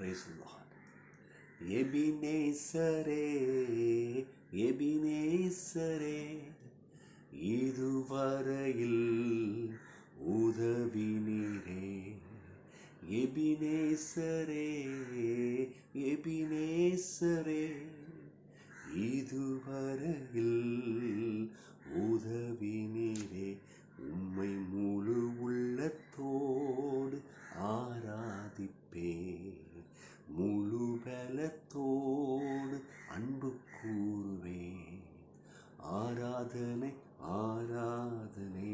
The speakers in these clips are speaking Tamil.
Praise the Lord. எபினேசரே எபினேசரே இதுவரையில் உதவினீரே. எபினேசரே எபினேசரே இதுவரையில் உதவினீரே. உம்மை முழு உள்ளத்தோடு ஆராதிப்பே, முழு பலத்தோடு அன்பு கூறுவே. ஆராதனை ஆராதனை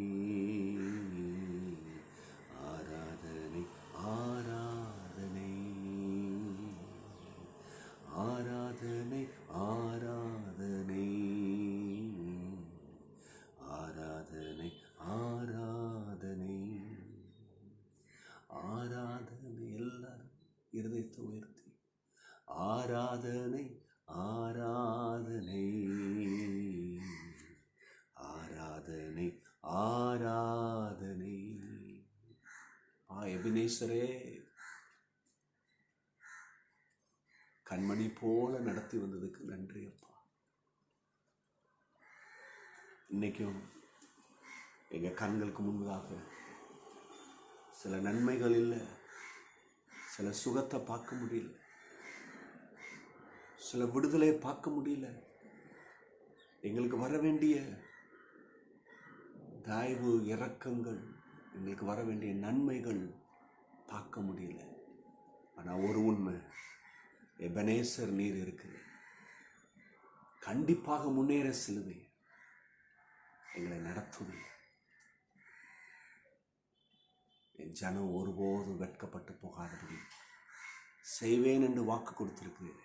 ஆராதனை ஆராதனை ஆராதனை ஆராதனை ஆராதனை ஆராதனை ஆராதனை. எல்லாரும் இருதயத்தை உயர்த்தி ஆராதனை ஆராதனை ஆராதனை ஆராதனை. எபினேசரே, கண்மணி போல நடத்தி வந்ததுக்கு நன்றி அப்பா. இன்னைக்கும் எங்க கண்களுக்கு முன்பதாக சில நன்மைகள் இல்லை, சில சுகத்தை பார்க்க முடியல, சில விடுதலையை பார்க்க முடியல, எங்களுக்கு வர வேண்டிய தயவு இரக்கங்கள், எங்களுக்கு வர வேண்டிய நன்மைகள் பார்க்க முடியல. ஆனால் ஒரு உண்மை, எபனேசர் நீர் இருக்கு. கண்டிப்பாக முன்னேற சிலுவை எங்களை நடத்துவே. என் ஜனம் ஒருபோதும் வெட்கப்பட்டு போகாதபடி செய்வேன் என்று வாக்கு கொடுத்திருக்கிறேன்.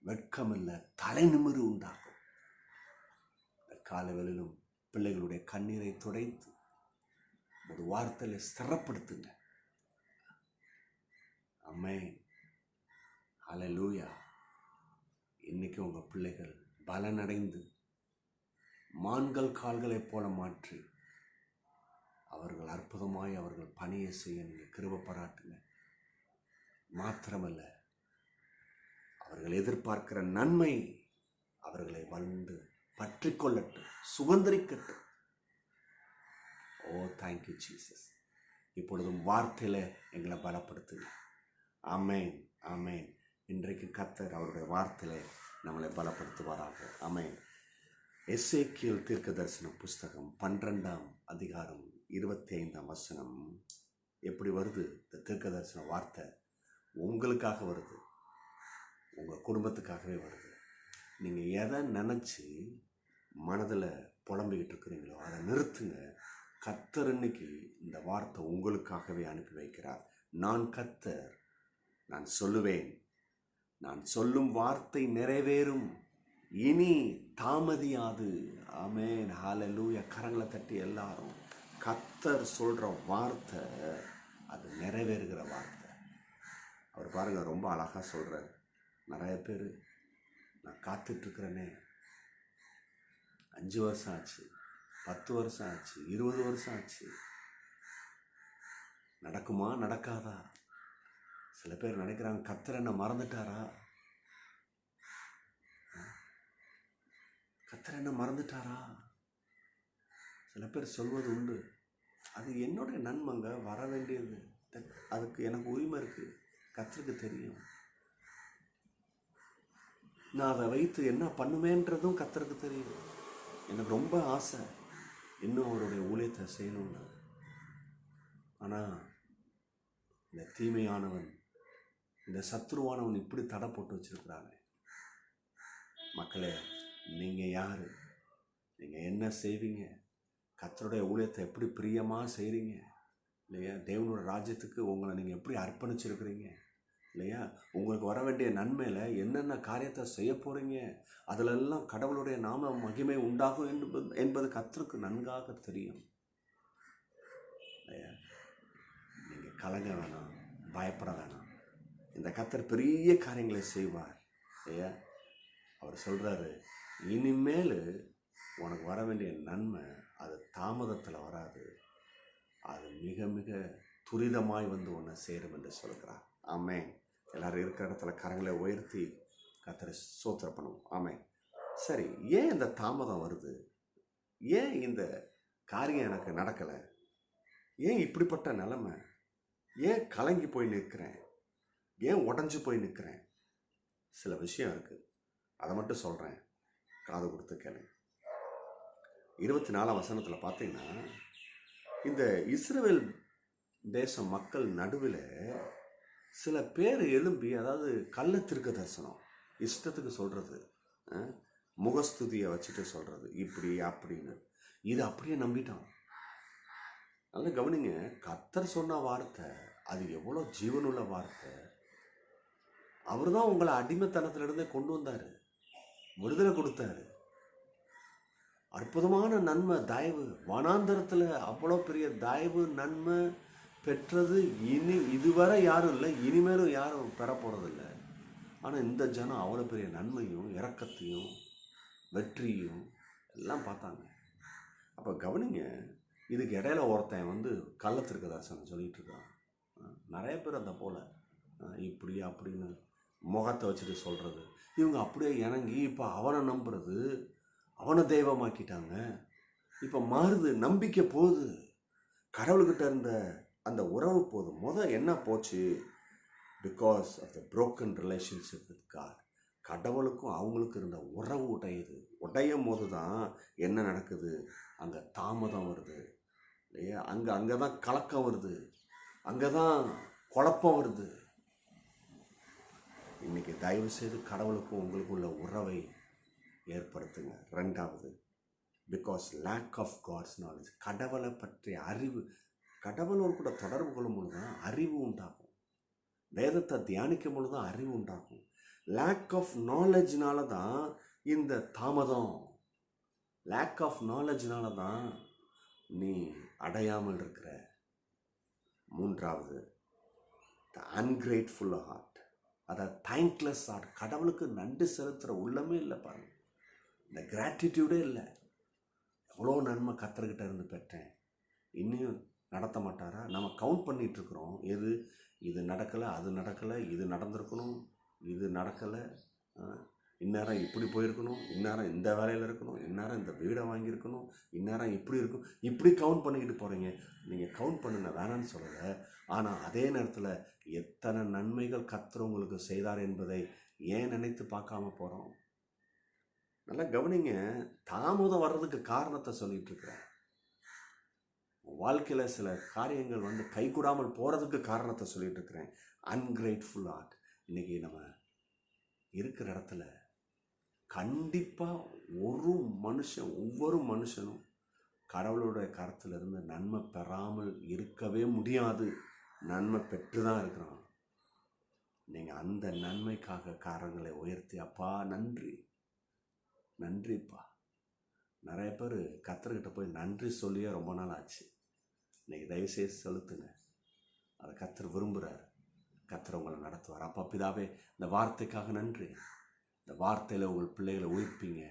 வெட்கமில்லை, தலை நிமிரு உண்டாகும். காலவெளியிலும் பிள்ளைகளுடைய கண்ணீரை துடைத்து ஒரு வார்த்தையில ஸ்திரப்படுத்துங்க. ஆமென், ஹல்லேலூயா. இன்னைக்கு உங்க பிள்ளைகள் பலனடைந்து மான்கள் கால்களைப் போல மாற்றி அவர்கள் அற்புதமாய் அவர்கள் பணியை செய்ய நீங்க கிருபை பாராட்டுங்க. மாத்திரமல்ல, அவர்கள் எதிர்பார்க்கிற நன்மை அவர்களை வந்து பற்றி கொள்ளட்டும், சுதந்திரிக்கட்டும். ஓ தேங்க்யூ ஜீசஸ். இப்பொழுதும் வார்த்தையில எங்களை பலப்படுத்துங்க. ஆமென் ஆமென். இன்றைக்கு கர்த்தர் அவருடைய வார்த்தையில நம்மளை பலப்படுத்துவாராக. ஆமென். எசேக்கியேல் தீர்க்கதரிசன புஸ்தகம் 12ஆம் அதிகாரம் 25ஆம் வசனம் எப்படி வருது? இந்த தீர்க்கதரிசன வார்த்தை உங்களுக்காக வருது, உங்கள் குடும்பத்துக்காகவே வருது. நீங்கள் எதை நினச்சி மனதில் புலம்பிக்கிட்டு இருக்கிறீங்களோ அதை நிறுத்துங்க. கர்த்தர் இன்னைக்கு இந்த வார்த்தை உங்களுக்காகவே அனுப்பி வைக்கிறார். நான் கர்த்தர், நான் சொல்லுவேன், நான் சொல்லும் வார்த்தை நிறைவேறும், இனி தாமதியாது. ஆமென், ஹல்லேலூயா. கரங்களை தட்டி எல்லாரும், கர்த்தர் சொல்கிற வார்த்தை அது நிறைவேறுகிற வார்த்தை. அவர் பாருங்கள், ரொம்ப அழகாக சொல்கிறார். நிறைய பேர் நான் காத்துட்ருக்கிறேனே, 5 வருஷம் ஆச்சு, 10 வருஷம் ஆச்சு, 20 வருஷம் ஆச்சு, நடக்குமா நடக்காதா? சில பேர் நினைக்கிறாங்க கர்த்தர் என்ன மறந்துட்டாரா, கர்த்தர் என்ன மறந்துட்டாரா? சில பேர் சொல்வது உண்டு. அது என்னுடைய நன்மைங்க, வர வேண்டியது, அதுக்கு எனக்கு உரிமை இருக்குது, கர்த்தருக்கு தெரியும். நான் அதை வைத்து என்ன பண்ணுவேன்றதும் கர்த்தருக்கு தெரியும். எனக்கு ரொம்ப ஆசை இன்னும் அவருடைய ஊழியத்தை செய்யணும்னு. ஆனால் இந்த தீமையானவன், இந்த சத்ருவானவன் இப்படி தடை போட்டு வச்சிருக்கிறாங்க. மக்களே, நீங்கள் யார்? நீங்கள் என்ன செய்வீங்க? கர்த்தருடைய ஊழியத்தை எப்படி பிரியமாக செய்கிறீங்க இல்லையா? தேவனோட ராஜ்யத்துக்கு உங்களை நீங்கள் எப்படி அர்ப்பணிச்சிருக்கிறீங்க இல்லையா? உங்களுக்கு வர வேண்டிய நன்மையில் என்னென்ன காரியத்தை செய்ய போகிறீங்க, அதிலெல்லாம் கடவுளுடைய நாம மகிமை உண்டாகும் என்பது கர்த்தருக்கு நன்காக தெரியும் இல்லையா? நீங்கள் கலங்க வேணாம், பயப்பட வேணாம். இந்த கர்த்தர் பெரிய காரியங்களை செய்வார் இல்லையா? அவர் சொல்கிறாரு, இனிமேல் உனக்கு வர வேண்டிய நன்மை அது தாமதத்தில் வராது, அது மிக மிக துரிதமாய் வந்து உன்னை சேரும் என்று சொல்கிறார். ஆமென். எல்லாரும் இருக்கிற இடத்துல கரங்களை உயர்த்தி கர்த்தரை ஸ்தோத்திரம் பண்ணுவோம். ஆமென். சரி, ஏன் இந்த தாமதம் வருது? ஏன் இந்த காரியம் எனக்கு நடக்கலை? ஏன் இப்படிப்பட்ட நிலைமை? ஏன் கலங்கி போய் நிற்கிறேன்? ஏன் உடஞ்சி போய் நிற்கிறேன்? சில விஷயம் இருக்குது, அதை மட்டும் சொல்கிறேன், காது கொடுத்து கேளுங்க. 24ஆம் வசனத்தில் பார்த்தீங்கன்னா, இந்த இஸ்ரவேல் தேசம் மக்கள் நடுவில் சில பேர் எழும்பி, அதாவது கள்ள தீர்க்க தரிசனம் இஷ்டத்துக்கு சொல்கிறது, முகஸ்துதியை வச்சுட்டு சொல்கிறது, இப்படி அப்படின்னு, இது அப்படியே நம்பிட்டான். நல்லா கவனிங்க, கர்த்தர் சொன்ன வார்த்தை அது எவ்வளோ ஜீவனுள்ள வார்த்தை. அவர் தான் உங்களை அடிமைத்தனத்திலிருந்தே கொண்டு வந்தார், விடுதலை கொடுத்தாரு. அற்புதமான நன்மை, தயவு, வனாந்தரத்தில் அவ்வளோ பெரிய தயவு நன்மை பெற்றது இதுவரை யாரும் இல்லை, இனிமேலும் யாரும் பெற போகிறதில்லை. ஆனால் இந்த ஜனம் அவ்வளோ பெரிய நன்மையும் இரக்கத்தையும் வெற்றியும் எல்லாம் பார்த்தாங்க. அப்போ கவனிங்க, இதுக்கு இடையில ஒருத்தன் வந்து கள்ளத்திற்கு தரிசனம் சொல்லிகிட்டு இருக்கான். நிறைய பேர் அந்த போல் இப்படி அப்படின்னு முகத்தை வச்சுட்டு சொல்கிறது, இவங்க அப்படியே இணங்கி இப்போ அவனை நம்புறது, அவனை தெய்வமாக்கிட்டாங்க. இப்போ மாறுது, நம்பிக்கை போகுது, கடவுள்கிட்ட இருந்த அந்த உறவு போகுது. என்ன போச்சு? Because of the broken relationship with God. கடவுளுக்கும் அவங்களுக்கு இருந்த உறவு உடையும் போது தான் என்ன நடக்குது? அங்கே தாமதம் வருது இல்லையா? அங்கே தான் கலக்கம் வருது, அங்கே தான் குழப்பம் வருது. இன்னைக்கு தயவு செய்து கடவுளுக்கும் உங்களுக்கும் உள்ள உறவை ஏற்படுத்துங்க. ரெண்டாவது, because lack of God's knowledge. கடவுளை பற்றிய அறிவு, கடவுளோடு கூட தொடர்பு கொள்ளும் பொழுது தான் அறிவு உண்டாகும். வேதத்தை தியானிக்கும் பொழுது தான் அறிவு உண்டாகும். லேக் ஆஃப் நாலேஜ்னால தான் இந்த தாமதம். லேக் ஆஃப் நாலேஜ்னால தான் நீ அடையாமல் இருக்கிற. மூன்றாவது, த அன்கிரேட்ஃபுல் ஹார்ட், அதாவது தேங்க்லெஸ் ஹார்ட். கடவுளுக்கு நன்றி செலுத்துகிற உள்ளமே இல்லை பாருங்க, இந்த கிராட்டிடியூடே இல்லை. எவ்வளோ நன்மை கர்த்தர்கிட்ட இருந்து பெற்றேன், இன்னும் நடத்த மாட்டாரா? நம்ம கவுண்ட் பண்ணிகிட்ருக்குறோம். இது நடக்கலை, அது நடக்கலை, இது நடந்திருக்கணும், இது நடக்கலை, இந்நேரம் இப்படி போயிருக்கணும், இந்நேரம் இந்த வேலையில் இருக்கணும், இந்நேரம் இந்த வீடை வாங்கியிருக்கணும், இந்நேரம் இப்படி இருக்கும், இப்படி கவுண்ட் பண்ணிக்கிட்டு போகிறீங்க. நீங்கள் கவுண்ட் பண்ணுங்க, வேணான்னு சொல்லலை. ஆனால் அதே நேரத்தில் எத்தனை நன்மைகள் கர்த்தர் உங்களுக்கு செய்தார் என்பதை ஏன் நினைத்து பார்க்காம போகிறோம்? நல்லா கவனிங்க, தாமதம் வர்றதுக்கு காரணத்தை சொல்லிகிட்டு இருக்கிறேன். வாழ்க்கையில் சில காரியங்கள் வந்து கைகூடாமல் போகிறதுக்கு காரணத்தை சொல்லிகிட்டு இருக்கிறேன். Ungrateful heart. இன்றைக்கி நம்ம இருக்கிற இடத்துல கண்டிப்பாக ஒவ்வொரு மனுஷனும் கடவுளுடைய கரத்திலிருந்து நன்மை பெறாமல் இருக்கவே முடியாது. நன்மை பெற்று தான் இருக்கிறான். நீங்கள் அந்த நன்மைக்காக காரங்களை உயர்த்தி, அப்பா நன்றி, நன்றிப்பா. நிறைய பேர் கர்த்தர்கிட்ட போய் நன்றி சொல்லியே ரொம்ப நாள் ஆச்சு. இன்றைக்கி தயவுசெய்து செலுத்துங்க, அதை கர்த்தர் விரும்புகிறார். கர்த்தர் உங்களை நடத்துவார். அப்பா பிதாவே, இந்த வார்த்தைக்காக நன்றி. இந்த வார்த்தையில் உங்கள் பிள்ளைகளை உயிர்ப்பீங்க,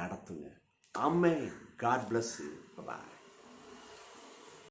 நடத்துங்க. ஆமென். God bless you. Bye-bye.